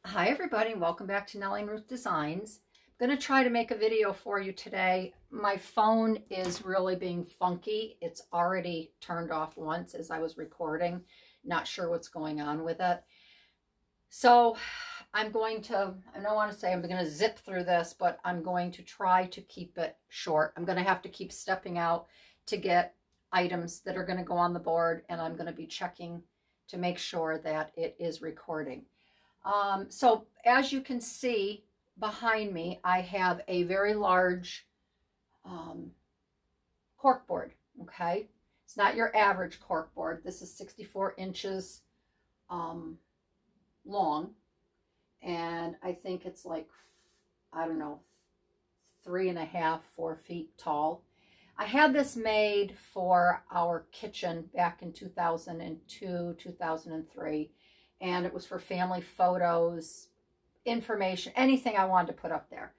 Hi everybody, welcome back to Nellie and Ruth Designs. I'm going to try to make a video for you today. My phone is really being funky. It's already turned off once as I was recording. Not sure what's going on with it. So I don't want to say I'm going to zip through this, but I'm going to try to keep it short. I'm going to have to keep stepping out to get items that are going to go on the board, and I'm going to be checking to make sure that it is recording. So as you can see behind me, I have a very large cork board, okay? It's not your average cork board. This is 64 inches long, and I think it's like, I don't know, 3.5, 4 feet tall. I had this made for our kitchen back in 2002, 2003. And it was for family photos, information, anything I wanted to put up there.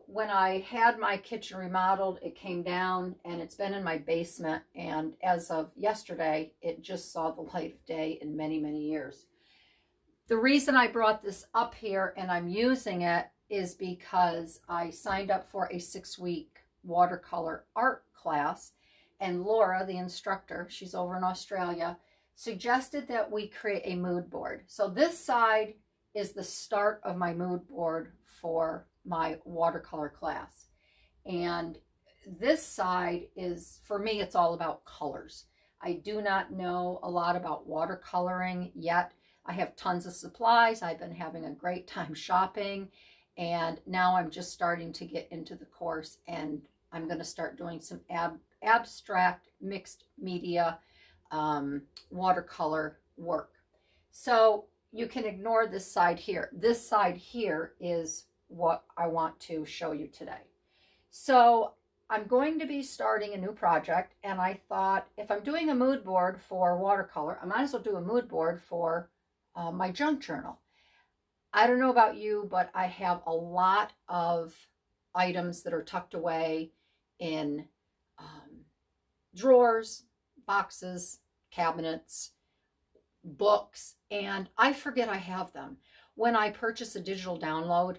When I had my kitchen remodeled, it came down and it's been in my basement. And as of yesterday, it just saw the light of day in many, many years. The reason I brought this up here and I'm using it is because I signed up for a 6-week watercolor art class. And Laura, the instructor, she's over in Australia, suggested that we create a mood board. So this side is the start of my mood board for my watercolor class. And this side is, for me, it's all about colors. I do not know a lot about watercoloring yet. I have tons of supplies. I've been having a great time shopping. And now I'm just starting to get into the course, and I'm going to start doing some abstract mixed media watercolor work. So you can ignore this side here. This side here is what I want to show you today. So I'm going to be starting a new project, and I thought if I'm doing a mood board for watercolor, I might as well do a mood board for my junk journal. I don't know about you, but I have a lot of items that are tucked away in drawers, boxes, cabinets, books, and I forget I have them. When I purchase a digital download,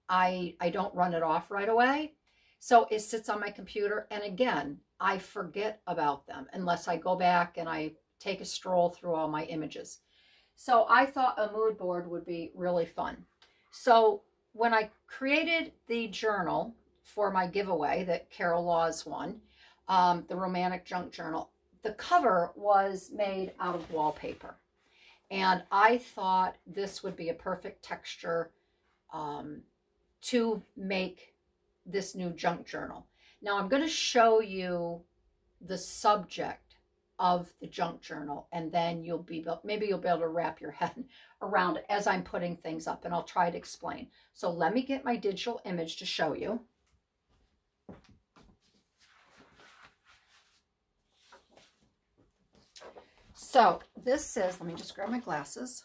I don't run it off right away. So it sits on my computer, and again, I forget about them unless I go back and I take a stroll through all my images. So I thought a mood board would be really fun. So when I created the journal for my giveaway that Carol Laws won, the Romantic Junk Journal, the cover was made out of wallpaper. And I thought this would be a perfect texture to make this new junk journal. Now I'm going to show you the subject of the junk journal, and then maybe you'll be able to wrap your head around it as I'm putting things up, and I'll try to explain. So let me get my digital image to show you. So this is, let me just grab my glasses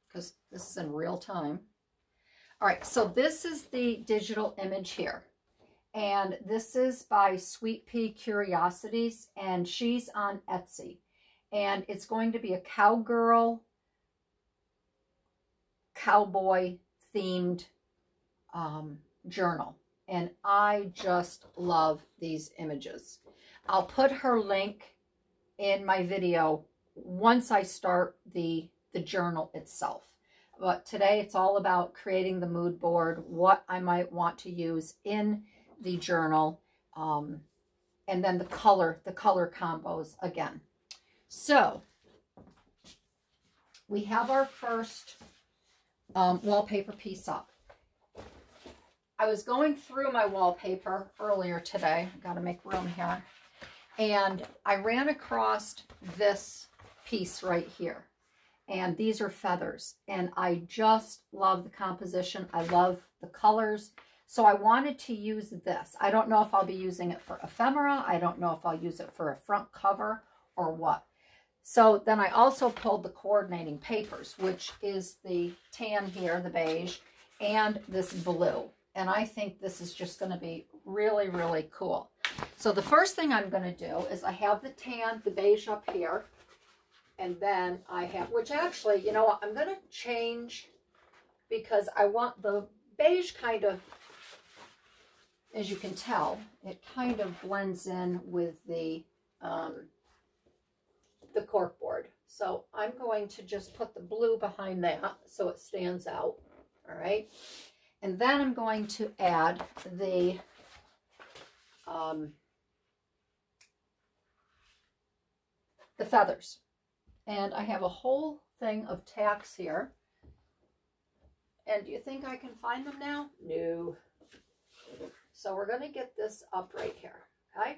because this is in real time. All right, so this is the digital image here. And this is by Sweet Pea Curiosities, and she's on Etsy. And it's going to be a cowgirl, cowboy themed journal. And I just love these images. I'll put her link in my video once I start the journal itself. But today it's all about creating the mood board, what I might want to use in the journal, and then the color combos again. So we have our first wallpaper piece up. I was going through my wallpaper earlier today. I got to make room here. And I ran across this piece right here. And these are feathers. And I just love the composition. I love the colors. So I wanted to use this. I don't know if I'll be using it for ephemera. I don't know if I'll use it for a front cover or what. So then I also pulled the coordinating papers, which is the tan here, the beige, and this blue. And I think this is just going to be really, really cool. So the first thing I'm going to do is I have the tan, the beige up here. And then I have, which actually, you know what, I'm going to change because I want the beige kind of, as you can tell, it kind of blends in with the cork board. So I'm going to just put the blue behind that so it stands out. All right. And then I'm going to add the feathers. And I have a whole thing of tacks here. And do you think I can find them now? No. So we're going to get this up right here, okay?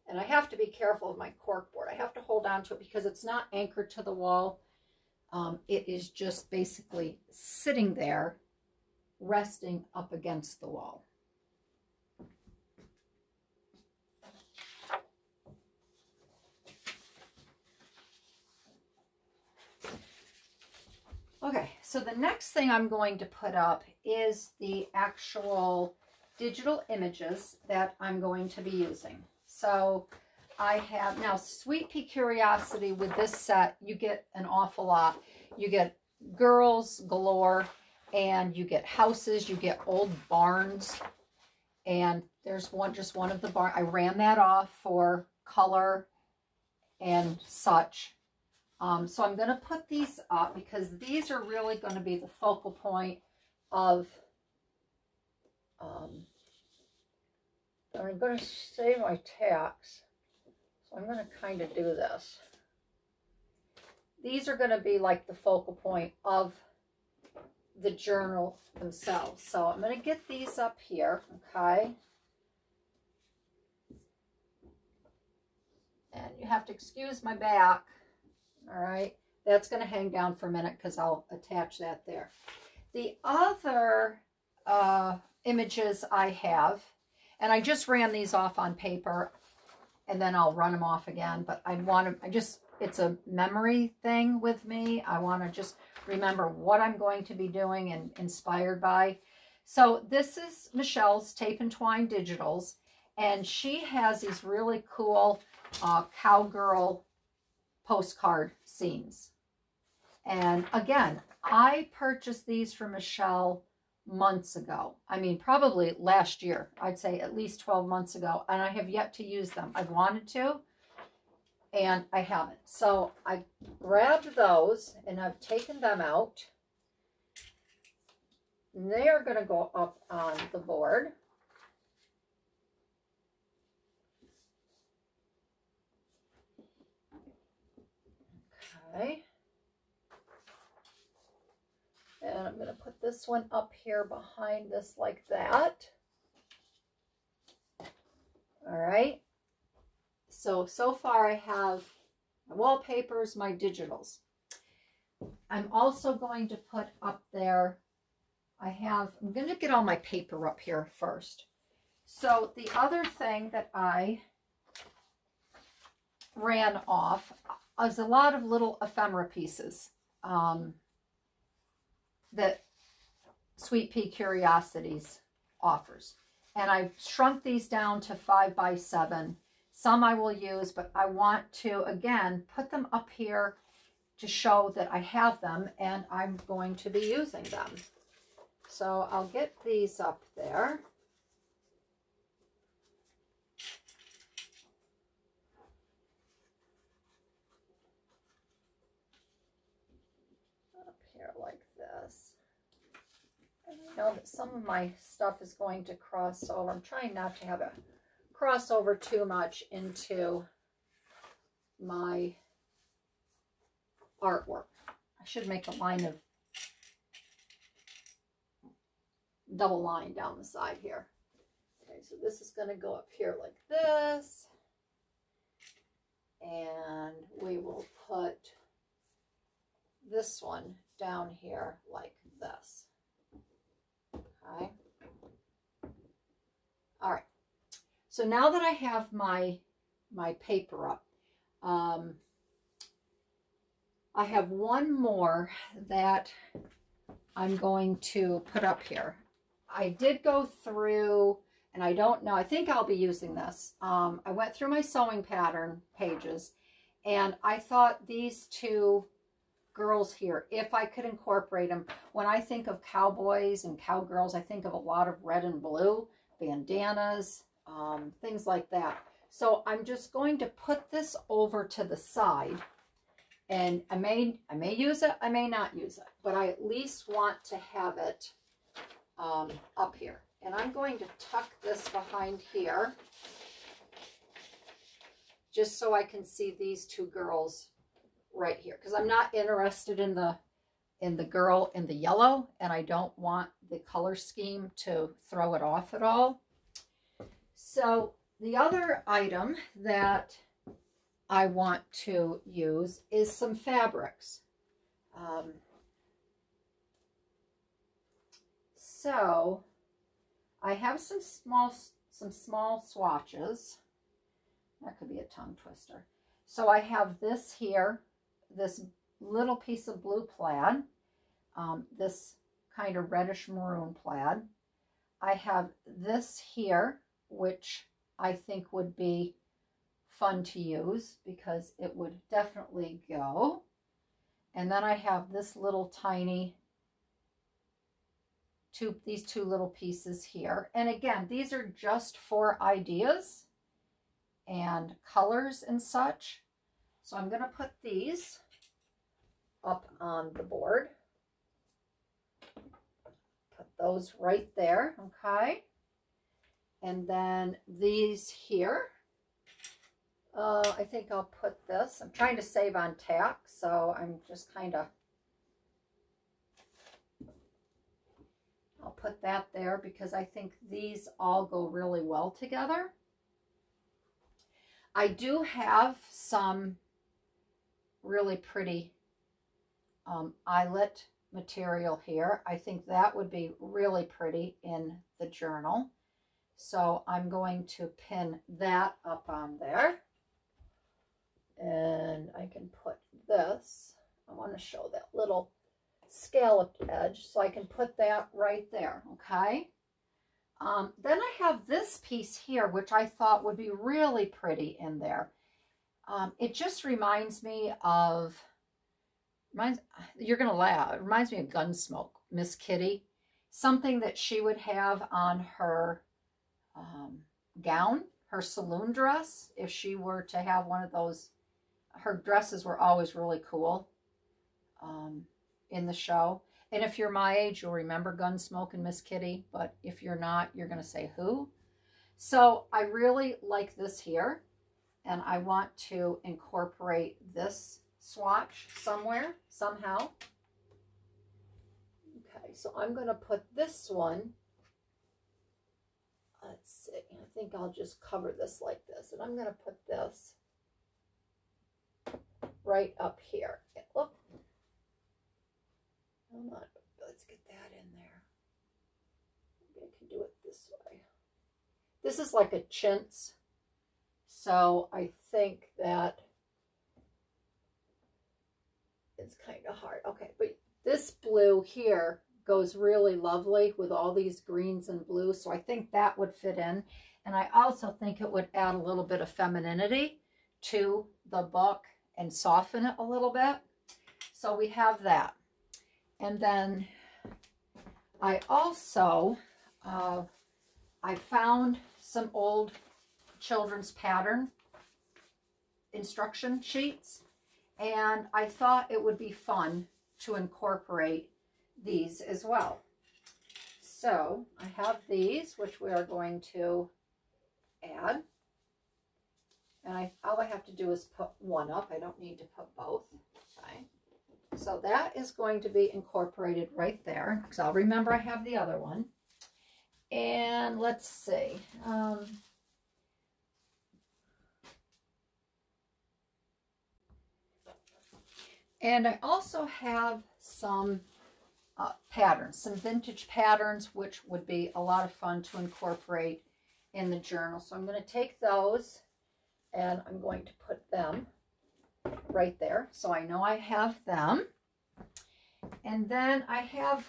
And I have to be careful of my cork board. I have to hold on to it because it's not anchored to the wall. It is just basically sitting there, resting up against the wall. Okay, so the next thing I'm going to put up is the actual digital images that I'm going to be using. So I have now Sweet Pea Curiosity. With this set, you get an awful lot. You get girls galore, and you get houses, you get old barns, and there's just one of the barn. I ran that off for color and such. So I'm going to put these up because these are really going to be the focal point of, I'm going to save my tacks. So I'm going to kind of do this. These are going to be like the focal point of the journal themselves. So I'm going to get these up here, okay? And you have to excuse my back. All right, that's going to hang down for a minute because I'll attach that there. The other images I have, and I just ran these off on paper, and then I'll run them off again, but it's a memory thing with me. I want to just remember what I'm going to be doing and inspired by. So this is Michelle's Tape and Twine Digitals, and she has these really cool cowgirl postcard scenes. And again, I purchased these for Michelle months ago. I mean, probably last year. I'd say at least 12 months ago. And I have yet to use them. I've wanted to, and I haven't. So I grabbed those and I've taken them out. And they are going to go up on the board. Okay. And I'm going to put this one up here behind this like that. All right. So far I have my wallpapers, my digitals. I'm also going to put up there, I'm going to get all my paper up here first. So the other thing that I ran off is a lot of little ephemera pieces that Sweet Pea Curiosities offers. And I've shrunk these down to 5 by 7. Some I will use, but I want to, again, put them up here to show that I have them and I'm going to be using them. So I'll get these up there. Like this. And I know that some of my stuff is going to cross over. I'm trying not to have it cross over too much into my artwork. I should make a line of double line down the side here. Okay, so this is going to go up here like this. And we will put this one down here like this. Okay. All right. So now that I have my paper up, I have one more that I'm going to put up here. I did go through, and I don't know, I think I'll be using this. I went through my sewing pattern pages, and I thought these two girls here, if I could incorporate them. When I think of cowboys and cowgirls, I think of a lot of red and blue, bandanas, things like that. So I'm just going to put this over to the side, and I may use it, I may not use it, but I at least want to have it up here. And I'm going to tuck this behind here, just so I can see these two girls right here, because I'm not interested in the girl in the yellow, and I don't want the color scheme to throw it off at all. So the other item that I want to use is some fabrics. So I have some small swatches. That could be a tongue twister. So I have this here, this little piece of blue plaid, this kind of reddish maroon plaid. I have this here, which I think would be fun to use because it would definitely go. And then I have this little tiny these two little pieces here. And again, these are just for ideas and colors and such. So I'm going to put these up on the board. Put those right there, okay? And then these here, I think I'll put this. I'm trying to save on tack, so I'm just kind of, I'll put that there because I think these all go really well together. I do have some really pretty eyelet material here. I think that would be really pretty in the journal. So I'm going to pin that up on there. And I can put this, I want to show that little scalloped edge, so I can put that right there, okay? Then I have this piece here, which I thought would be really pretty in there. It just reminds me of, you're going to laugh, it reminds me of Gunsmoke, Miss Kitty. Something that she would have on her gown, her saloon dress, if she were to have one of those. Her dresses were always really cool in the show. And if you're my age, you'll remember Gunsmoke and Miss Kitty. But if you're not, you're going to say, who? So I really like this here. And I want to incorporate this swatch somewhere, somehow. Okay, so I'm going to put this one. Let's see. I think I'll just cover this like this. And I'm going to put this right up here. Look. Hold on. Let's get that in there. Maybe I can do it this way. This is like a chintz. So I think that it's kind of hard. Okay, but this blue here goes really lovely with all these greens and blues. So I think that would fit in. And I also think it would add a little bit of femininity to the book and soften it a little bit. So we have that. And then I also, I found some old children's pattern instruction sheets, and I thought it would be fun to incorporate these as well. So I have these, which we are going to add. And all I have to do is put one up. I don't need to put both. Okay. So that is going to be incorporated right there, because I'll remember I have the other one. And let's see. And I also have some patterns, some vintage patterns, which would be a lot of fun to incorporate in the journal. So I'm going to take those and I'm going to put them right there. So I know I have them. And then I have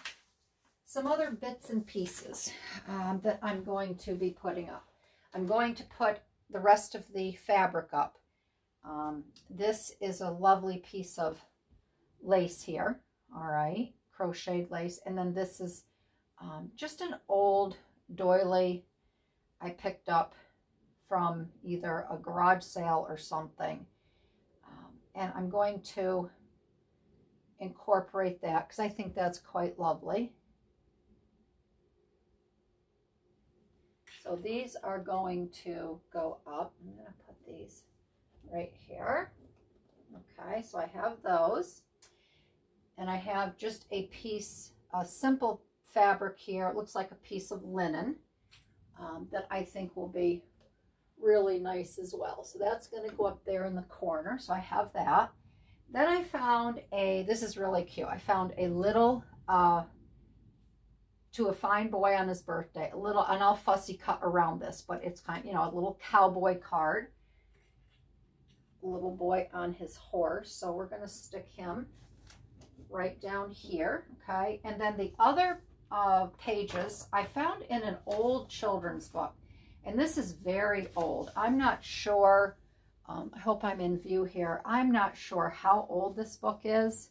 some other bits and pieces that I'm going to be putting up. I'm going to put the rest of the fabric up. This is a lovely piece of lace here. All right, crocheted lace. And then this is just an old doily I picked up from either a garage sale or something. And I'm going to incorporate that because I think that's quite lovely. So these are going to go up. I'm going to put these right here. Okay, so I have those. And I have just a piece, a simple fabric here. It looks like a piece of linen that I think will be really nice as well. So that's going to go up there in the corner. So I have that. Then I found this is really cute. I found a little, to a fine boy on his birthday, a little, and I'll fussy cut around this, but it's kind of, you know, a little cowboy card. Little boy on his horse. So we're going to stick him right down here. Okay. And then the other pages I found in an old children's book. And this is very old. I'm not sure. I hope I'm in view here. I'm not sure how old this book is,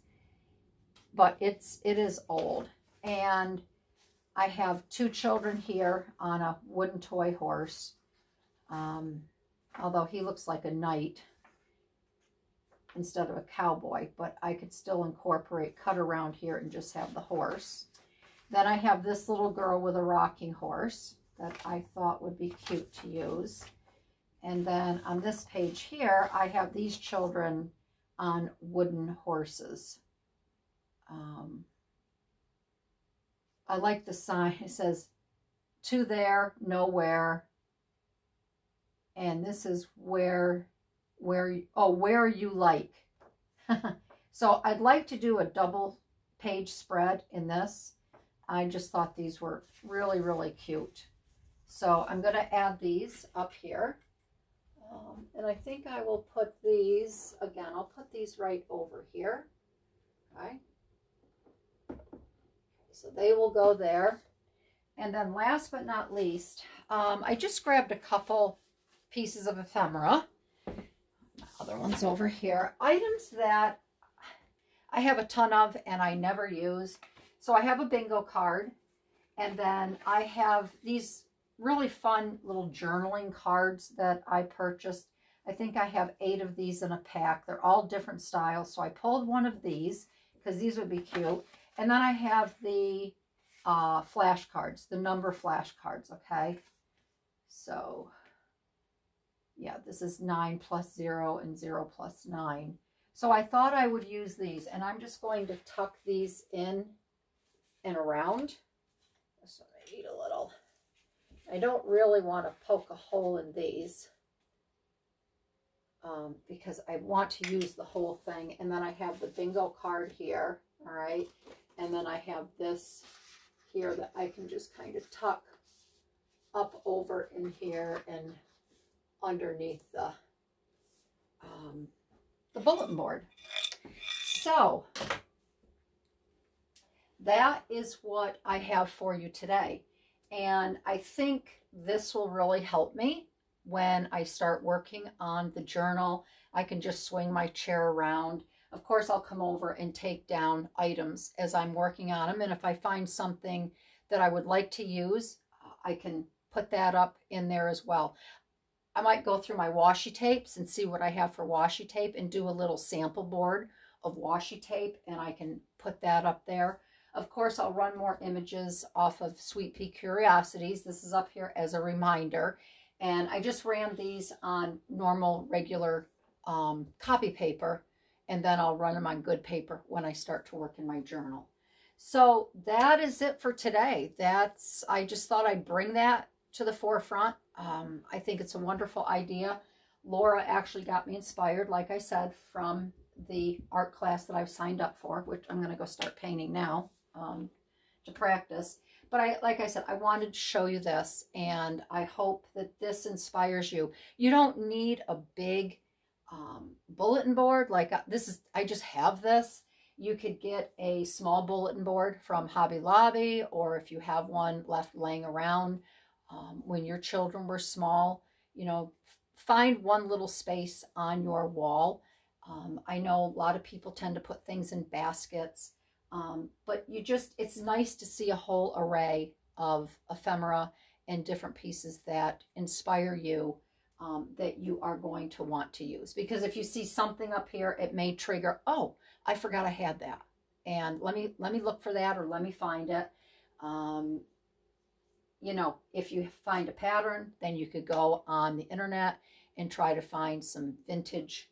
but it is old. And I have two children here on a wooden toy horse. Although he looks like a knight instead of a cowboy, but I could still incorporate cut around here and just have the horse. Then I have this little girl with a rocking horse that I thought would be cute to use. And then on this page here, I have these children on wooden horses. I like the sign. It says, to there, nowhere. And this is where you like. So I'd like to do a double page spread in this. I just thought these were really, really cute. So I'm going to add these up here. And I think I will put these, again, I'll put these right over here. Okay. So they will go there. And then last but not least, I just grabbed a couple pieces of ephemera. Other ones over here. Items that I have a ton of and I never use. So I have a bingo card. And then I have these really fun little journaling cards that I purchased. I think I have 8 of these in a pack. They're all different styles. So I pulled one of these because these would be cute. And then I have the flashcards, the number flashcards, okay? So, yeah, this is 9 plus 0 and 0 plus 9. So I thought I would use these. And I'm just going to tuck these in and around. So I need a little... I don't really want to poke a hole in these because I want to use the whole thing. And then I have the bingo card here, all right? And then I have this here that I can just kind of tuck up over in here and underneath the bulletin board. So that is what I have for you today. And I think this will really help me when I start working on the journal. I can just swing my chair around. Of course, I'll come over and take down items as I'm working on them. And if I find something that I would like to use, I can put that up in there as well. I might go through my washi tapes and see what I have for washi tape and do a little sample board of washi tape, and I can put that up there. Of course, I'll run more images off of Sweet Pea Curiosities. This is up here as a reminder. And I just ran these on normal, regular copy paper. And then I'll run them on good paper when I start to work in my journal. So that is it for today. I just thought I'd bring that to the forefront. I think it's a wonderful idea. Laura actually got me inspired, like I said, from the art class that I've signed up for, which I'm going to go start painting now. To practice. But like I said, I wanted to show you this, and I hope that this inspires you. You don't need a big bulletin board like this is. I just have this. You could get a small bulletin board from Hobby Lobby, or if you have one left laying around when your children were small, you know, find one little space on your wall I know a lot of people tend to put things in baskets, but it's nice to see a whole array of ephemera and different pieces that inspire you, that you are going to want to use. Because if you see something up here, it may trigger, oh, I forgot I had that. And let me look for that, or let me find it. You know, if you find a pattern, then you could go on the internet and try to find some vintage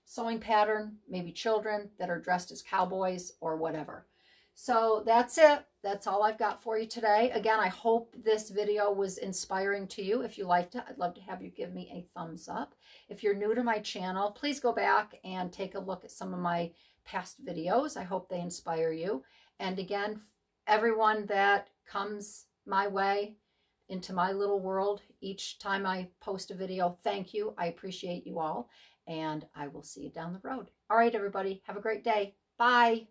sewing pattern, maybe children that are dressed as cowboys or whatever. So that's it. That's all I've got for you today. Again, I hope this video was inspiring to you. If you liked it, I'd love to have you give me a thumbs up. If you're new to my channel, please go back and take a look at some of my past videos. I hope they inspire you. And again, everyone that comes my way into my little world each time I post a video, thank you. I appreciate you all, and I will see you down the road. All right, everybody, have a great day. Bye.